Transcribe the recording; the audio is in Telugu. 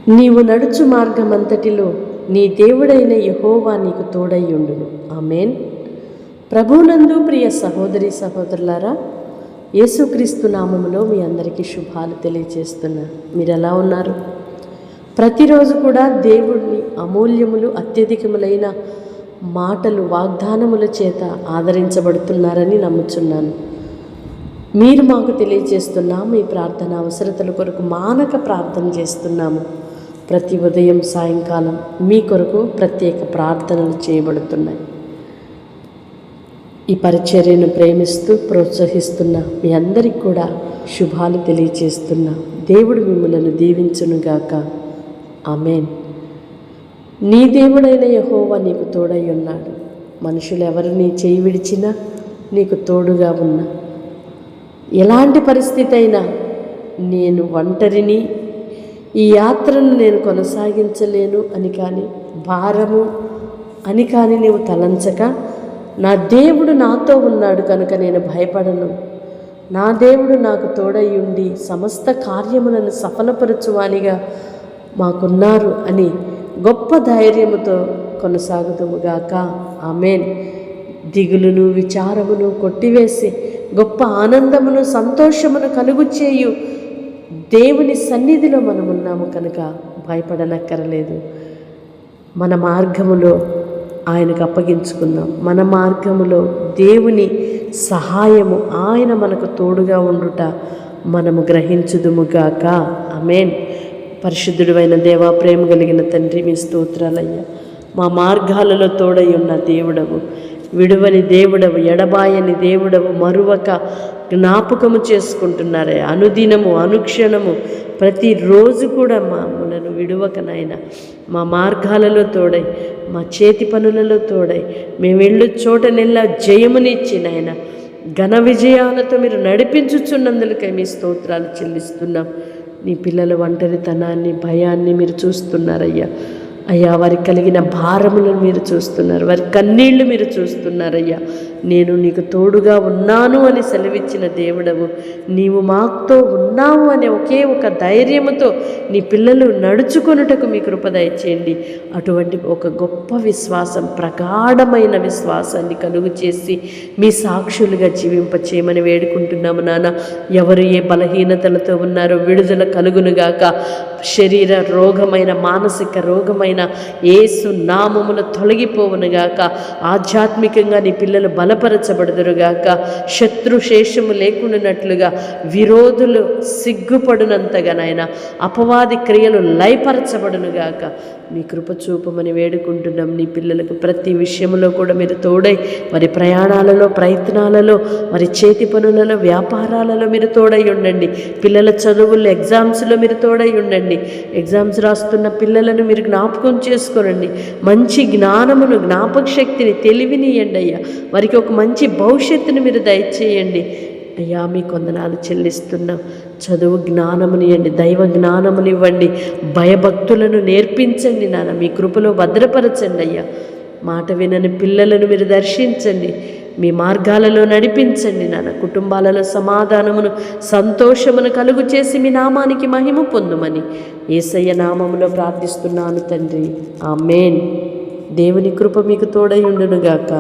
నీవు నడుచు మార్గమంతటిలో నీ దేవుడైన యెహోవా నీకు తోడయ్యుండును. ఆమేన్. ప్రభువునందు ప్రియ సహోదరి సహోదరులారా, యేసుక్రీస్తు నామములో మీ అందరికీ శుభాలు తెలియజేస్తున్నా. మీరు ఎలా ఉన్నారు? ప్రతిరోజు కూడా దేవుడిని అమూల్యములు అత్యధికములైన మాటలు వాగ్దానముల చేత ఆదరించబడుతున్నారని నమ్ముచున్నాను. మీరు మాకు తెలియజేస్తున్నా మీ ప్రార్థన అవసరతల కొరకు మానక ప్రార్థన చేస్తున్నాము. ప్రతి ఉదయం సాయంకాలం మీ కొరకు ప్రత్యేక ప్రార్థనలు చేయబడుతున్నాయి. ఈ పరిచర్యను ప్రేమిస్తూ ప్రోత్సహిస్తున్న మీ అందరికీ కూడా శుభాలు తెలియజేస్తున్నా. దేవుడు మిమ్మలను దీవించునుగాక. ఆమేన్. నీ దేవుడైన యెహోవా నీకు తోడై ఉన్నాడు. మనుషులు ఎవరు నీ చేయి విడిచినా నీకు తోడుగా ఉన్నా, ఎలాంటి పరిస్థితి అయినా నేను ఒంటరిని, ఈ యాత్రను నేను కొనసాగించలేను అని కానీ, భారము అని కానీ నీవు తలంచక, నా దేవుడు నాతో ఉన్నాడు కనుక నేను భయపడను, నా దేవుడు నాకు తోడయ్యుండి సమస్త కార్యములను సఫలపరచువానిగా మాకున్నారు అని గొప్ప ధైర్యముతో కొనసాగుదుముగాక. ఆమేన్. దిగులును విచారమును కొట్టివేసి గొప్ప ఆనందమును సంతోషమును కలుగు చేయు దేవుని సన్నిధిలో మనమున్నాము కనుక భయపడనక్కరలేదు. మన మార్గములో ఆయనకు అప్పగించుకుందాం. మన మార్గములో దేవుని సహాయము, ఆయన మనకు తోడుగా ఉండుట మనము గ్రహించుదుముగాక. ఆమేన్. పరిశుద్ధుడు అయిన దేవా, ప్రేమ కలిగిన తండ్రి, మీ స్తోత్రాలయ్యా. మా మార్గాలలో తోడై ఉన్న దేవుడవు, విడువని దేవుడవు, ఎడబాయని దేవుడవు, మరువక జ్ఞాపకము చేసుకుంటున్నారే. అనుదినము అనుక్షణము ప్రతిరోజు కూడా మమ్మలను విడువక నాయన మా మార్గాలలో తోడై, మా చేతి పనులలో తోడై, మేము వెళ్ళు చోటనెల్లా జయమునిచ్చి నాయన ఘన విజయాలతో మీరు నడిపించుచున్నందులకై మీ స్తోత్రాలు చెల్లిస్తున్నాం. నీ పిల్లల ఒంటరితనాన్ని, భయాన్ని మీరు చూస్తున్నారయ్యా. అయ్యా, వారికి కలిగిన భారములను మీరు చూస్తున్నారు, వారి కన్నీళ్లు మీరు చూస్తున్నారయ్యా. నేను నీకు తోడుగా ఉన్నాను అని సెలవిచ్చిన దేవుడవు, నీవు మాతో ఉన్నావు అనే ఒకే ఒక ధైర్యముతో నీ పిల్లలు నడుచుకొనుటకు మీ కృప దయచేయండి. అటువంటి ఒక గొప్ప విశ్వాసం, ప్రగాఢమైన విశ్వాసాన్ని కలుగు చేసి మీ సాక్షులుగా జీవింపచేయమని వేడుకుంటున్నాము నాన్న. ఎవరు ఏ బలహీనతలతో ఉన్నారో విడుదల కలుగునుగాక. శరీర రోగమైన, మానసిక రోగమైన యేసు నామములో తొలగిపోవునుగాక. ఆధ్యాత్మికంగా నీ పిల్లలు బలపరచబడుదురుగాక. శత్రు శేషము లేకుండానట్లుగా, విరోధులు సిగ్గుపడునంతగా నాయన అపవాది క్రియలు లయపరచబడునుగాక. మీ కృప చూపమని వేడుకుంటున్నాం. నీ పిల్లలకు ప్రతి విషయంలో కూడా మీరు తోడై, వారి ప్రయాణాలలో, ప్రయత్నాలలో, వారి చేతి పనులలో, వ్యాపారాలలో మీరు తోడై ఉండండి. పిల్లల చదువుల్లో, ఎగ్జామ్స్లో మీరు తోడై ఉండండి. ఎగ్జామ్స్ రాస్తున్న పిల్లలను మీరు జ్ఞాపకం చేసుకోనండి. మంచి జ్ఞానమును, జ్ఞాపక శక్తిని, తెలివిని ఇవ్వండి అయ్యా. వారికి ఒక మంచి భవిష్యత్తును మీరు దయచేయండి అయ్యా. మీ కొందనాలు చెల్లిస్తున్నాం. చదువు జ్ఞానమునివ్వండి, దైవ జ్ఞానమునివ్వండి, భయభక్తులను నేర్పించండి నాన్న. మీ కృపలో భద్రపరచండి అయ్యా. మాట వినని పిల్లలను మీరు దర్శించండి, మీ మార్గాలలో నడిపించండి నాన్న. కుటుంబాలలో సమాధానమును, సంతోషమును కలుగు చేసి మీ నామానికి మహిమ పొందుమని యేసయ్య నామములో ప్రార్థిస్తున్నాను తండ్రి. ఆమేన్. దేవుని కృప మీకు తోడై ఉండునుగాక.